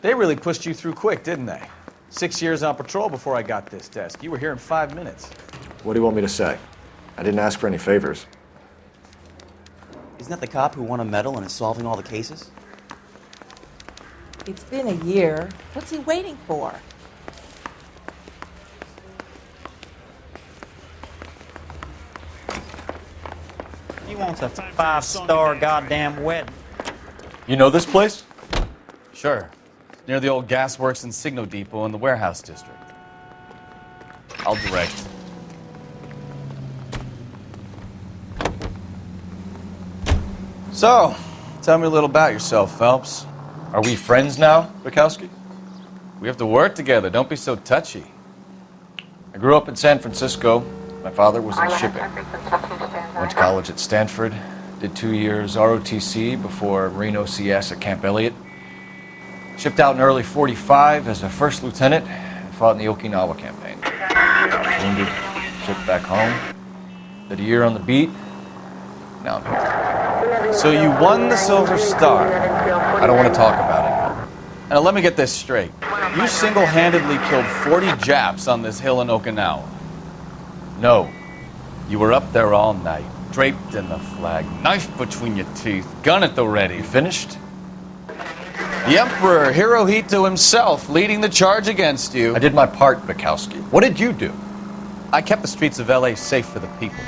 They really pushed you through quick, didn't they? 6 years on patrol before I got this desk. You were here in 5 minutes. What do you want me to say? I didn't ask for any favors. Isn't that the cop who won a medal and is solving all the cases? It's been a year. What's he waiting for? He wants a 5-star goddamn wedding. You know this place? Sure. Near the old gasworks and Signal Depot in the warehouse district. I'll direct. So, tell me a little about yourself, Phelps. Are we friends now, Bukowski? We have to work together. Don't be so touchy. I grew up in San Francisco. My father was in shipping. Went to college at Stanford. Did 2 years ROTC before Marine OCS at Camp Elliott. Shipped out in early '45 as a first lieutenant and fought in the Okinawa campaign. Wounded, shipped back home. Did a year on the beat. Now I'm here. So you won the Silver Star. I don't want to talk about it. Now let me get this straight. You single-handedly killed 40 Japs on this hill in Okinawa. No. You were up there all night, draped in the flag, knife between your teeth, gun at the ready. You finished? The Emperor Hirohito himself leading the charge against you. I did my part, Bukowski. What did you do? I kept the streets of LA safe for the people.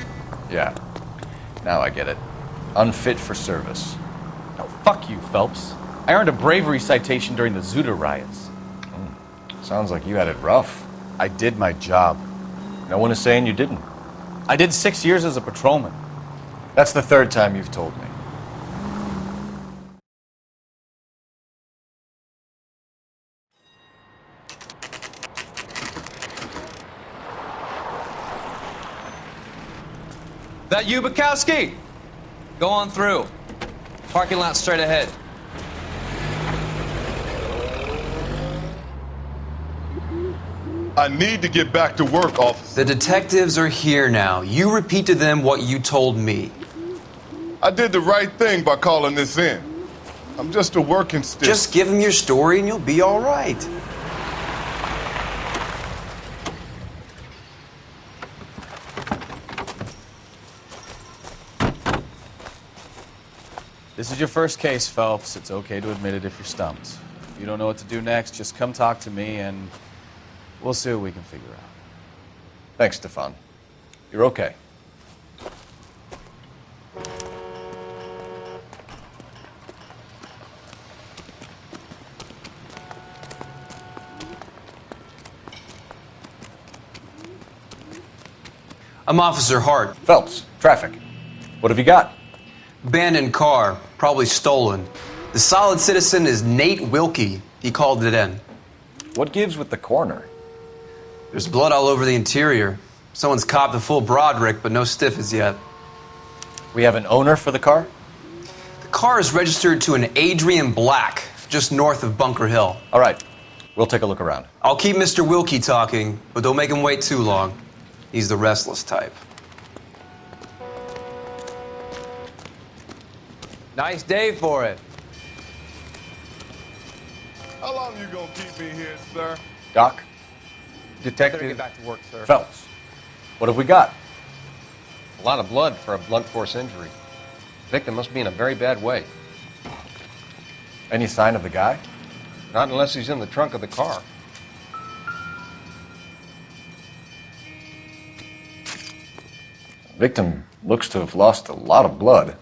Yeah. Now I get it. Unfit for service. No, fuck you, Phelps. I earned a bravery citation during the Zuda riots. Sounds like you had it rough. I did my job. No one is saying you didn't. I did 6 years as a patrolman. That's the third time you've told me. That you, Bukowski? Go on through. Parking lot straight ahead. I need to get back to work, officer. The detectives are here now. You repeat to them what you told me. I did the right thing by calling this in. I'm just a working stiff. Just give them your story and you'll be all right. This is your first case, Phelps. It's okay to admit it if you're stumped. If you don't know what to do next, just come talk to me and we'll see what we can figure out. Thanks, Stefan. You're okay. I'm Officer Hart. Phelps, traffic. What have you got? Abandoned car, probably stolen. The solid citizen is Nate Wilkie. He called it in. What gives with the coroner? There's blood all over the interior. Someone's copped a full Broderick, but no stiff as yet. We have an owner for the car? The car is registered to an Adrian Black, just north of Bunker Hill. All right. We'll take a look around. I'll keep Mr. Wilkie talking, but don't make him wait too long. He's the restless type. Nice day for it. How long you gonna keep me here, sir? Doc? Better get back to work, sir. Phelps. What have we got? A lot of blood for a blunt force injury. Victim must be in a very bad way. Any sign of the guy? Not unless he's in the trunk of the car. Victim looks to have lost a lot of blood.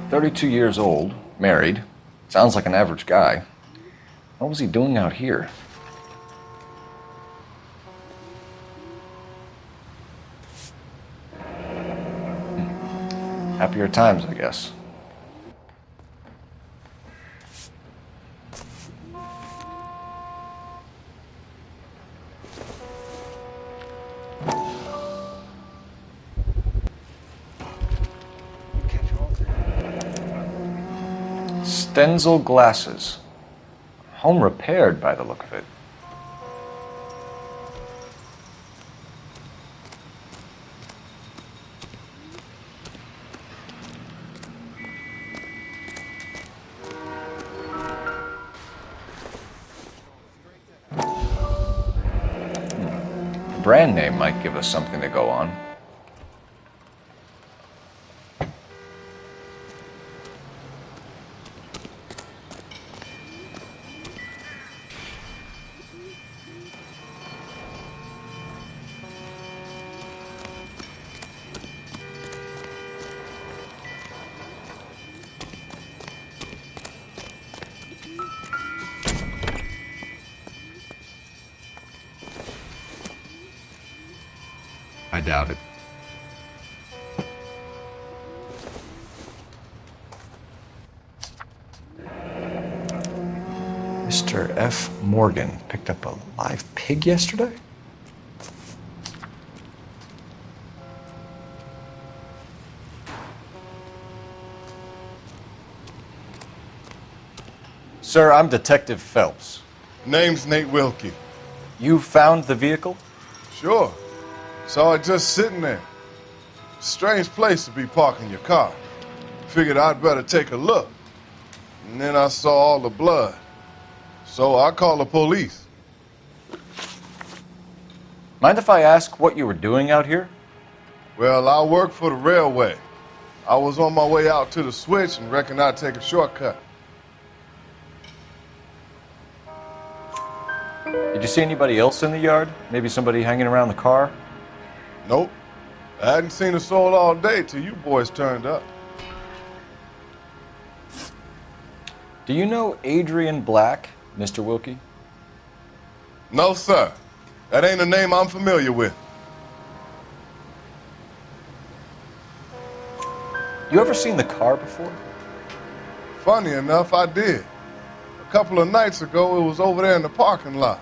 "32 years old, married. Sounds like an average guy. What was he doing out here?" Happier times, I guess. Stenzel glasses. Home repaired by the look of it. Brand name might give us something to go on. I doubt it. Mr. F. Morgan picked up a live pig yesterday? Sir, I'm Detective Phelps. Name's Nate Wilkie. You found the vehicle? Sure. Saw it just sitting there. Strange place to be parking your car. Figured I'd better take a look. And then I saw all the blood. So I called the police. Mind if I ask what you were doing out here? Well, I work for the railway. I was on my way out to the switch and reckoned I'd take a shortcut. Did you see anybody else in the yard? Maybe somebody hanging around the car? Nope. I hadn't seen a soul all day till you boys turned up. Do you know Adrian Black, Mr. Wilkie? No, sir. That ain't a name I'm familiar with. You ever seen the car before? Funny enough, I did. A couple of nights ago, it was over there in the parking lot.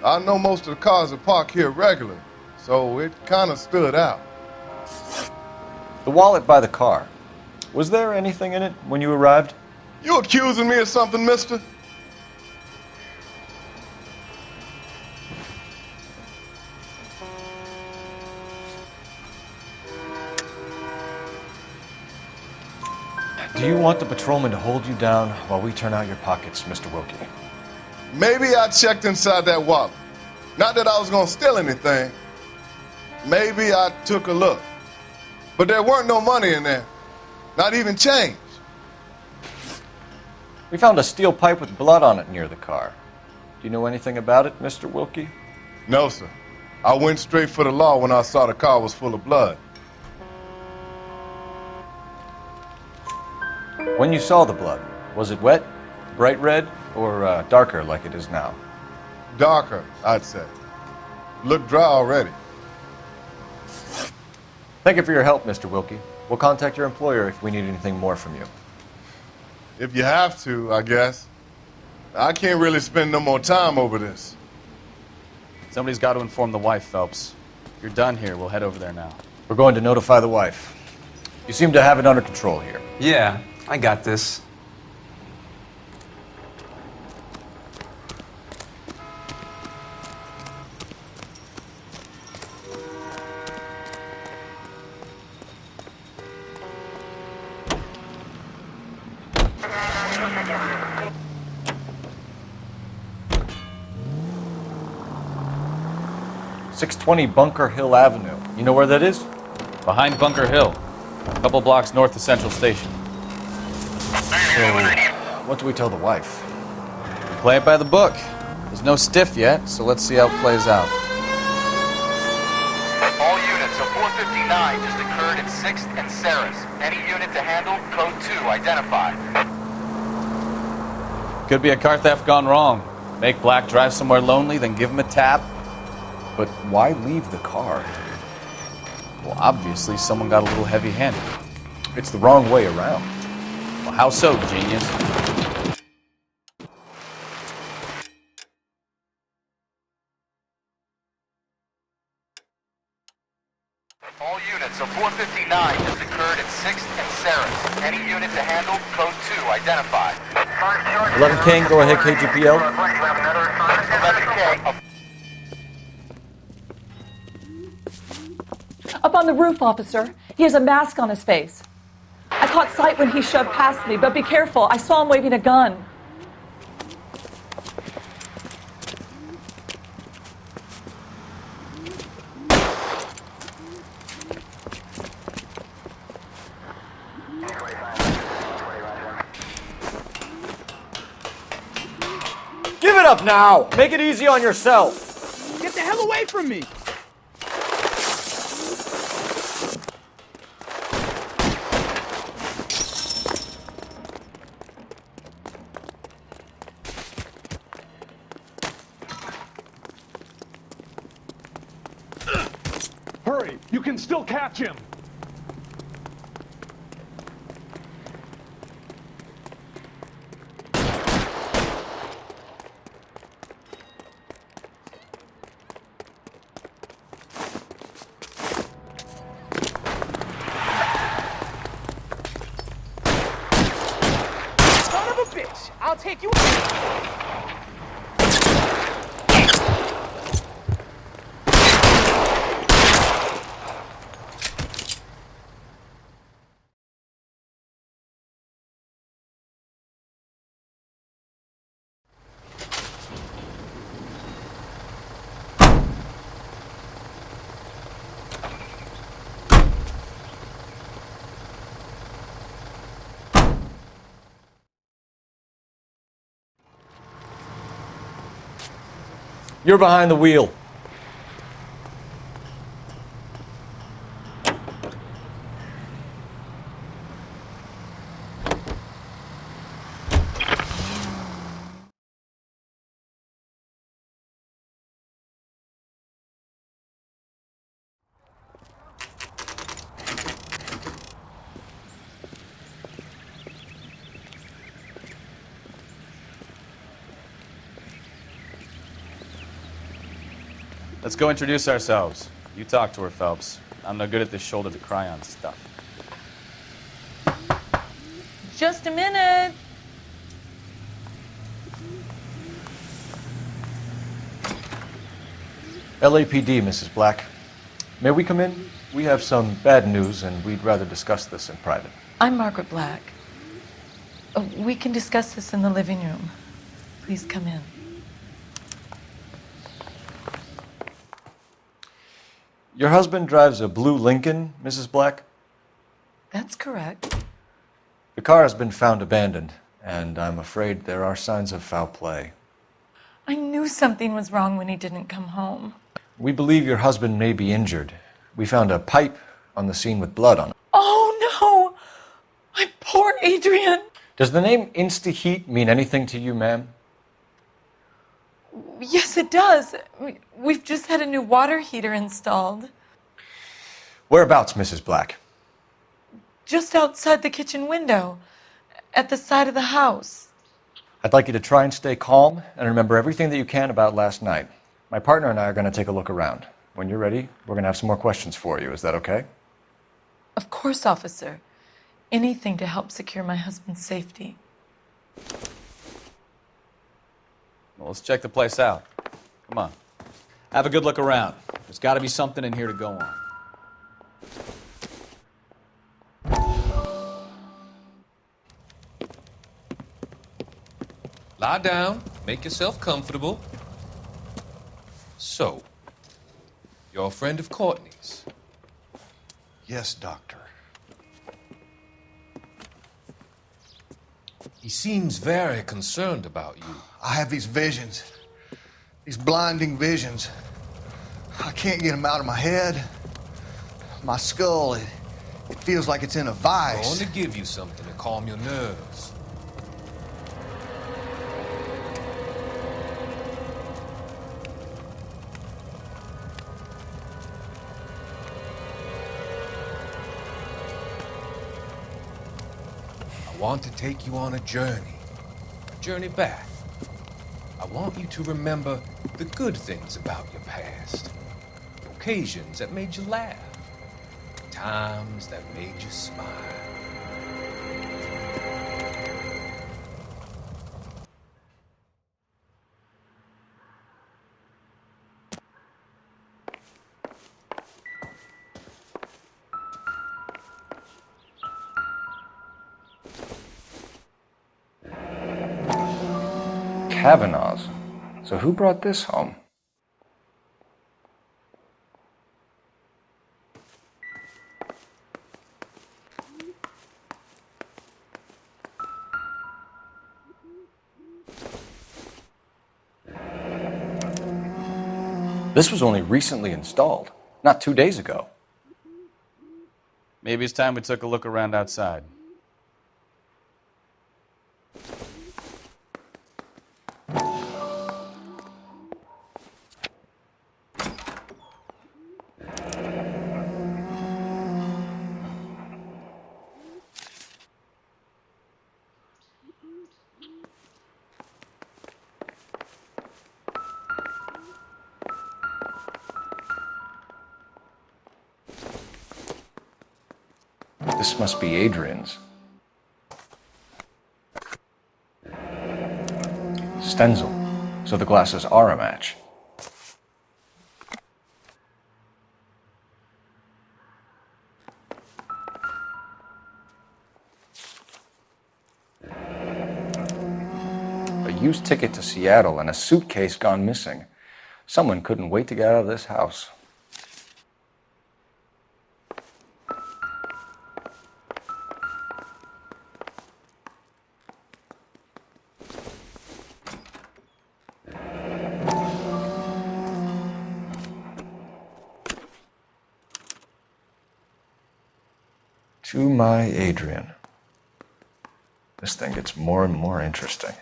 I know most of the cars are parked here regularly, so it kind of stood out. The wallet by the car. Was there anything in it when you arrived? You accusing me of something, mister? Do you want the patrolman to hold you down while we turn out your pockets, Mr. Wilkie? Maybe I checked inside that wallet. Not that I was gonna steal anything. Maybe I took a look. But there weren't no money in there. Not even change. We found a steel pipe with blood on it near the car. Do you know anything about it, Mr. Wilkie? No, sir. I went straight for the law when I saw the car was full of blood. When you saw the blood, was it wet, bright red, or darker like it is now? Darker, I'd say. Looked dry already. Thank you for your help, Mr. Wilkie. We'll contact your employer if we need anything more from you. If you have to, I guess. I can't really spend no more time over this. Somebody's got to inform the wife, Phelps. If you're done here, we'll head over there now. We're going to notify the wife. You seem to have it under control here. Yeah, I got this. .620 Bunker Hill Avenue. You know where that is? Behind Bunker Hill, a couple blocks north of Central Station. So, what do we tell the wife? We play it by the book. There's no stiff yet, so let's see how it plays out. All units, a 459 just occurred at 6th and Saris. Any unit to handle, code 2, identified. Could be a car theft gone wrong. Make Black drive somewhere lonely, then give him a tap. But why leave the car? Well, obviously, someone got a little heavy-handed. It's the wrong way around. Well, how so, genius? All units, a 459 just occurred at 6th and Ceres. Any unit to handle, code 2 identified. 11 King, go ahead, KGPL. 11K, Up on the roof, officer. He has a mask on his face. I caught sight when he shoved past me, but be careful. I saw him waving a gun. Give it up now! Make it easy on yourself! Get the hell away from me! Hurry! You can still catch him! Son of a bitch! I'll take you. You're behind the wheel. Let's go introduce ourselves. You talk to her, Phelps. I'm no good at this shoulder to cry on stuff. Just a minute. LAPD, Mrs. Black. May we come in? We have some bad news, and we'd rather discuss this in private. I'm Margaret Black. We can discuss this in the living room. Please come in. Your husband drives a blue Lincoln, Mrs. Black? That's correct. The car has been found abandoned, and I'm afraid there are signs of foul play. I knew something was wrong when he didn't come home. We believe your husband may be injured. We found a pipe on the scene with blood on it. Oh, no! My poor Adrian! Does the name Insta-Heat mean anything to you, ma'am? Yes, it does. We've just had a new water heater installed. Whereabouts, Mrs. Black? Just outside the kitchen window, at the side of the house. I'd like you to try and stay calm and remember everything that you can about last night. My partner and I are going to take a look around. When you're ready, we're going to have some more questions for you. Is that okay? Of course, officer. Anything to help secure my husband's safety. Well, let's check the place out. Come on. Have a good look around. There's got to be something in here to go on. Lie down, make yourself comfortable. So, you're a friend of Courtney's? Yes, Doctor. He seems very concerned about you. I have these visions, these blinding visions. I can't get them out of my head. My skull, it feels like it's in a I vice. want to give you something to calm your nerves. I want to take you on a journey back. I want you to remember the good things about your past, occasions that made you laugh, times that made you smile. Kavanaugh's. So who brought this home? This was only recently installed, not 2 days ago. Maybe it's time we took a look around outside. This must be Adrian's. Stenzel. So the glasses are a match. A used ticket to Seattle and a suitcase gone missing. Someone couldn't wait to get out of this house. To my Adrian. This thing gets more and more interesting.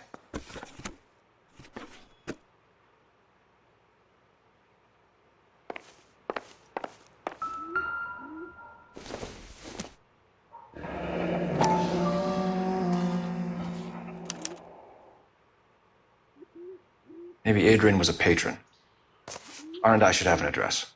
Maybe Adrian was a patron. R&I should have an address.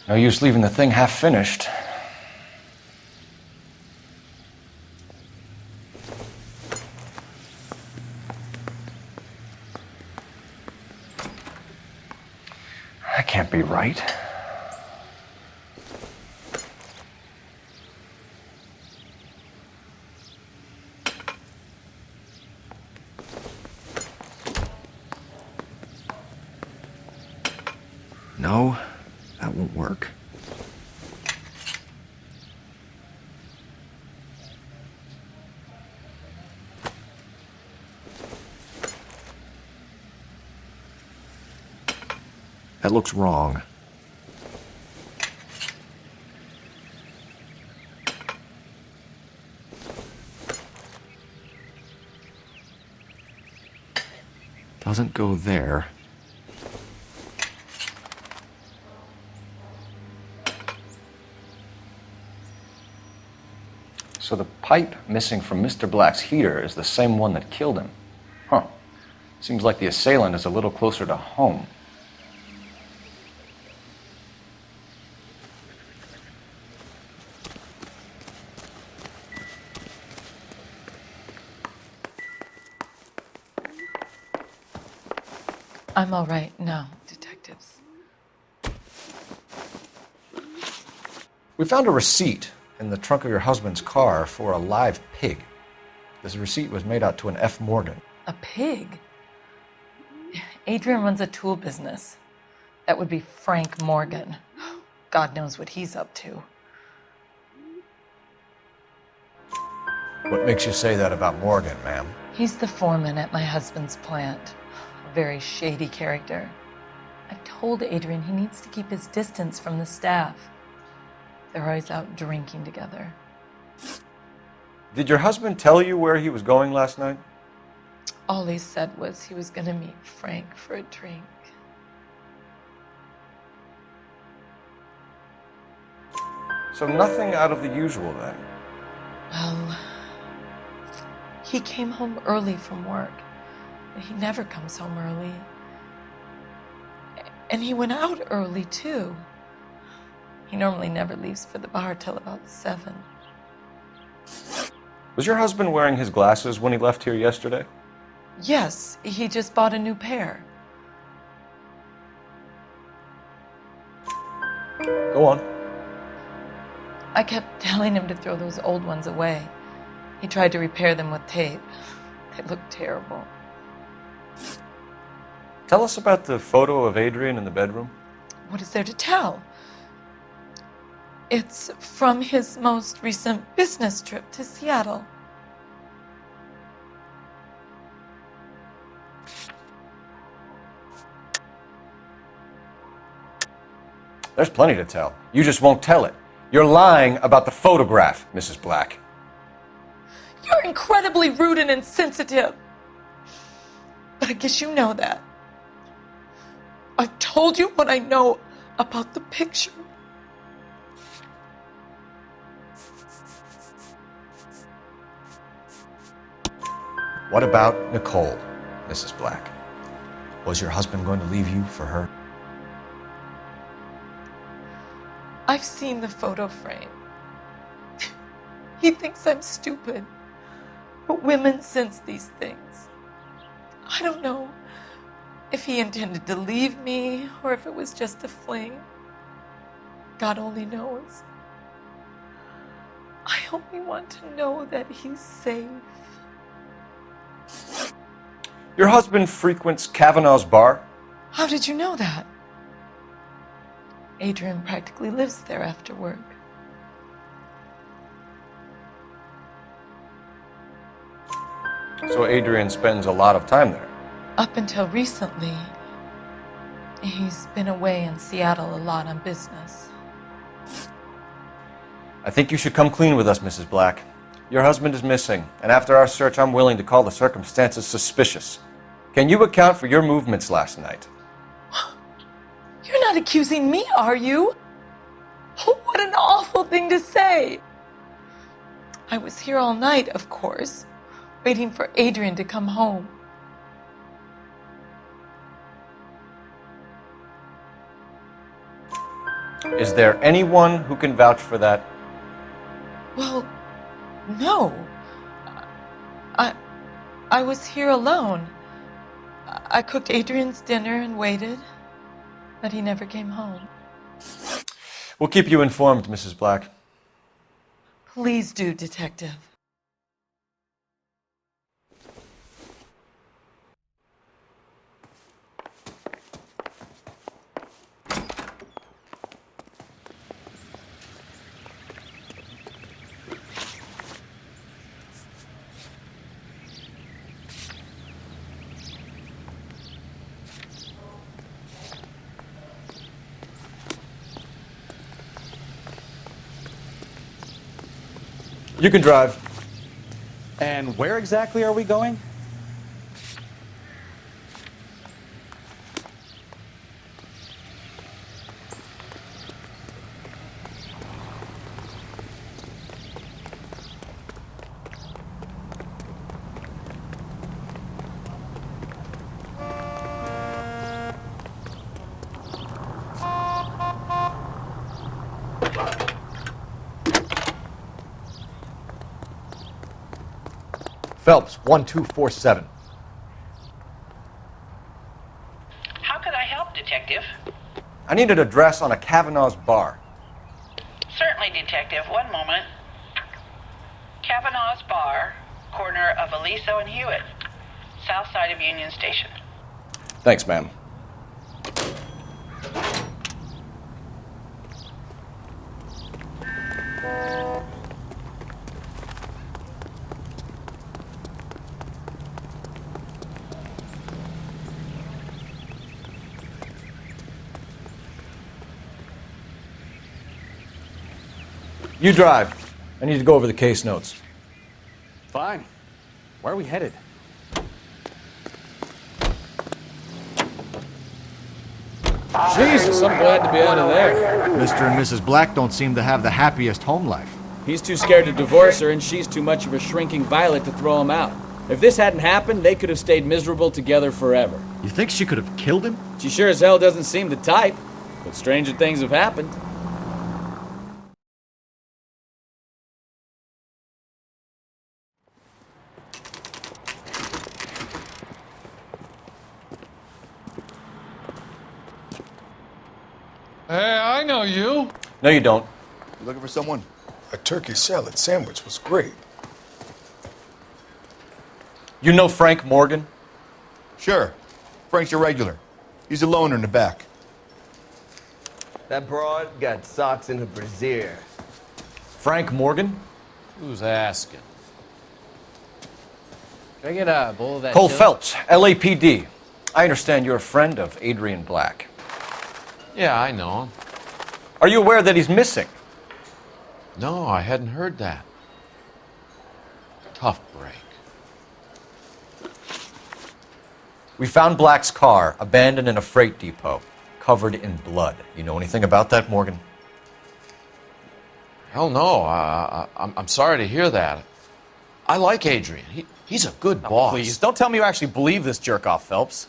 No use leaving the thing half finished. That can't be right. No, that won't work. That looks wrong. Doesn't go there. So the pipe missing from Mr. Black's heater is the same one that killed him. Huh. Seems like the assailant is a little closer to home. I'm all right now, detectives. We found a receipt in the trunk of your husband's car for a live pig. This receipt was made out to an F. Morgan. A pig? Adrian runs a tool business. That would be Frank Morgan. God knows what he's up to. What makes you say that about Morgan, ma'am? He's the foreman at my husband's plant. A very shady character. I've told Adrian he needs to keep his distance from the staff. They're always out drinking together. Did your husband tell you where he was going last night? All he said was he was going to meet Frank for a drink. So nothing out of the usual then. Well, he came home early from work. He never comes home early. And he went out early, too. He normally never leaves for the bar till about 7. Was your husband wearing his glasses when he left here yesterday? Yes, he just bought a new pair. Go on. I kept telling him to throw those old ones away. He tried to repair them with tape. They looked terrible. Tell us about the photo of Adrian in the bedroom. What is there to tell? It's from his most recent business trip to Seattle. There's plenty to tell. You just won't tell it. You're lying about the photograph, Mrs. Black. You're incredibly rude and insensitive. But I guess you know that. I've told you what I know about the picture. What about Nicole, Mrs. Black? Was your husband going to leave you for her? I've seen the photo frame. He thinks I'm stupid. But women sense these things. I don't know if he intended to leave me or if it was just a fling. God only knows. I only want to know that he's safe. Your husband frequents Kavanaugh's bar? How did you know that? Adrian practically lives there after work. So Adrian spends a lot of time there? Up until recently, he's been away in Seattle a lot on business. I think you should come clean with us, Mrs. Black. Your husband is missing, and after our search, I'm willing to call the circumstances suspicious. Can you account for your movements last night? You're not accusing me, are you? What an awful thing to say. I was here all night, of course, waiting for Adrian to come home. Is there anyone who can vouch for that? Well, no. I was here alone. I cooked Adrian's dinner and waited, but he never came home. We'll keep you informed, Mrs. Black. Please do, Detective. You can drive. And where exactly are we going? Phelps, 1247. How can I help, Detective? I need an address on a Kavanaugh's bar. Certainly, Detective. One moment. Kavanaugh's Bar, corner of Aliso and Hewitt, south side of Union Station. Thanks, ma'am. You drive. I need to go over the case notes. Fine. Where are we headed? Jesus, I'm glad to be out of there. Mr. and Mrs. Black don't seem to have the happiest home life. He's too scared to divorce her, and she's too much of a shrinking violet to throw him out. If this hadn't happened, they could have stayed miserable together forever. You think she could have killed him? She sure as hell doesn't seem the type, but stranger things have happened. Hey, I know you. No, you don't. You looking for someone? A turkey salad sandwich was great. You know Frank Morgan? Sure. Frank's your regular. He's a loner in the back. That broad got socks in her brassiere. Frank Morgan? Who's asking? Can I get a bowl of that Cole chili? Phelps, LAPD. I understand you're a friend of Adrian Black. Yeah, I know him. Are you aware that he's missing? No, I hadn't heard that. Tough break. We found Black's car abandoned in a freight depot, covered in blood. You know anything about that, Morgan? Hell no. I'm sorry to hear that. I like Adrian. He's a good boss. Please, don't tell me you actually believe this jerk-off, Phelps.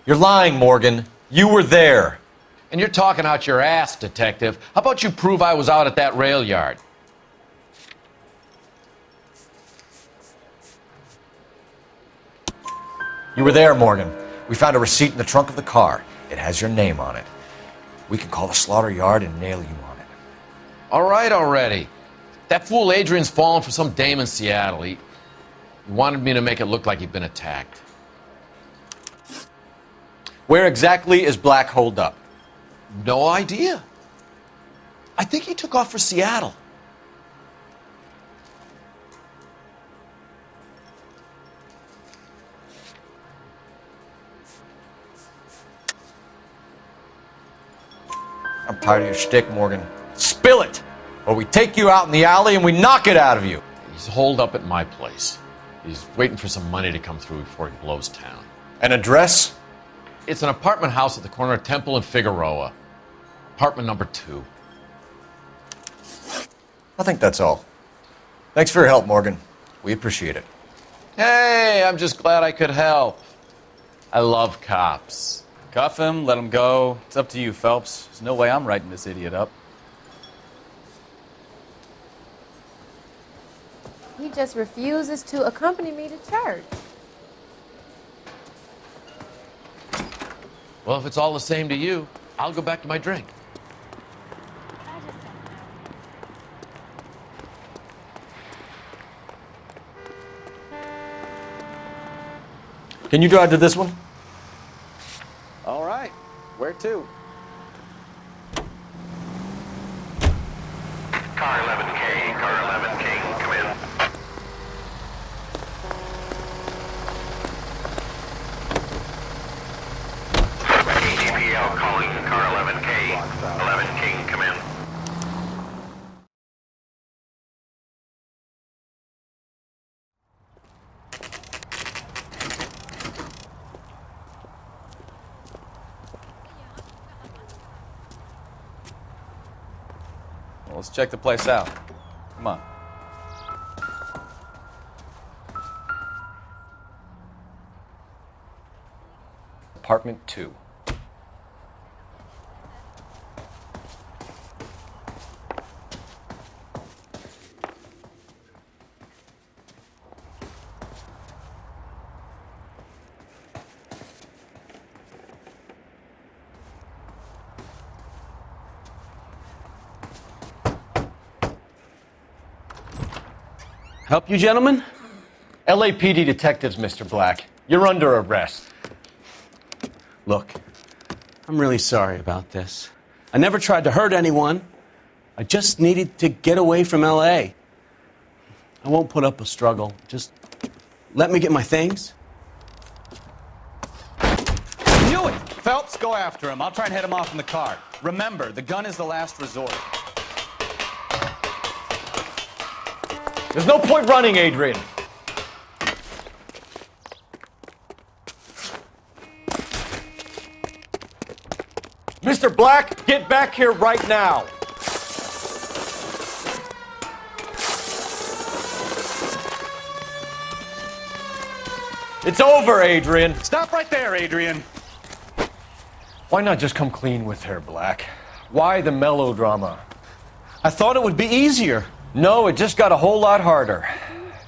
You're lying, Morgan. You were there. And you're talking out your ass, detective. How about you prove I was out at that rail yard? You were there, Morgan. We found a receipt in the trunk of the car. It has your name on it. We can call the slaughter yard and nail you on it. All right already. That fool Adrian's fallen for some dame in Seattle. He wanted me to make it look like he'd been attacked. Where exactly is Black holed up? No idea. I think he took off for Seattle. I'm tired of your shtick, Morgan. Spill it! Or we take you out in the alley and we knock it out of you. He's holed up at my place. He's waiting for some money to come through before he blows town. An address? It's an apartment house at the corner of Temple and Figueroa. Apartment number 2. I think that's all. Thanks for your help, Morgan. We appreciate it. Hey, I'm just glad I could help. I love cops. Cuff him, let him go. It's up to you, Phelps. There's no way I'm writing this idiot up. He just refuses to accompany me to church. Well, if it's all the same to you, I'll go back to my drink. Can you drive to this one? All right. Where to? Car 11K, come in. ADPL calling car 11K. 11 King, come in. Well, let's check the place out. Come on. Apartment 2. Help you, gentlemen? LAPD detectives, Mr. Black. You're under arrest. Look, I'm really sorry about this. I never tried to hurt anyone. I just needed to get away from LA. I won't put up a struggle. Just let me get my things. I knew it! Phelps, go after him. I'll try and head him off in the car. Remember, the gun is the last resort. There's no point running, Adrian. Mr. Black, get back here right now. It's over, Adrian. Stop right there, Adrian. Why not just come clean with her, Black? Why the melodrama? I thought it would be easier. No, it just got a whole lot harder.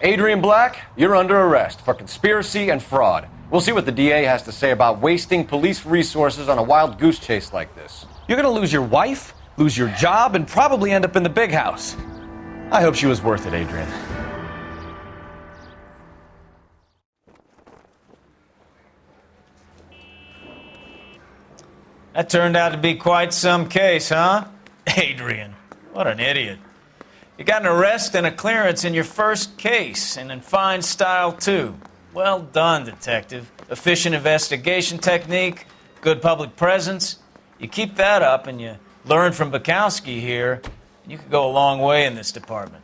Adrian Black, you're under arrest for conspiracy and fraud. We'll see what the DA has to say about wasting police resources on a wild goose chase like this. You're gonna lose your wife, lose your job, and probably end up in the big house. I hope she was worth it, Adrian. That turned out to be quite some case, huh? Adrian, what an idiot. You got an arrest and a clearance in your first case, and in fine style, too. Well done, detective. Efficient investigation technique, good public presence. You keep that up and you learn from Bukowski here, you could go a long way in this department.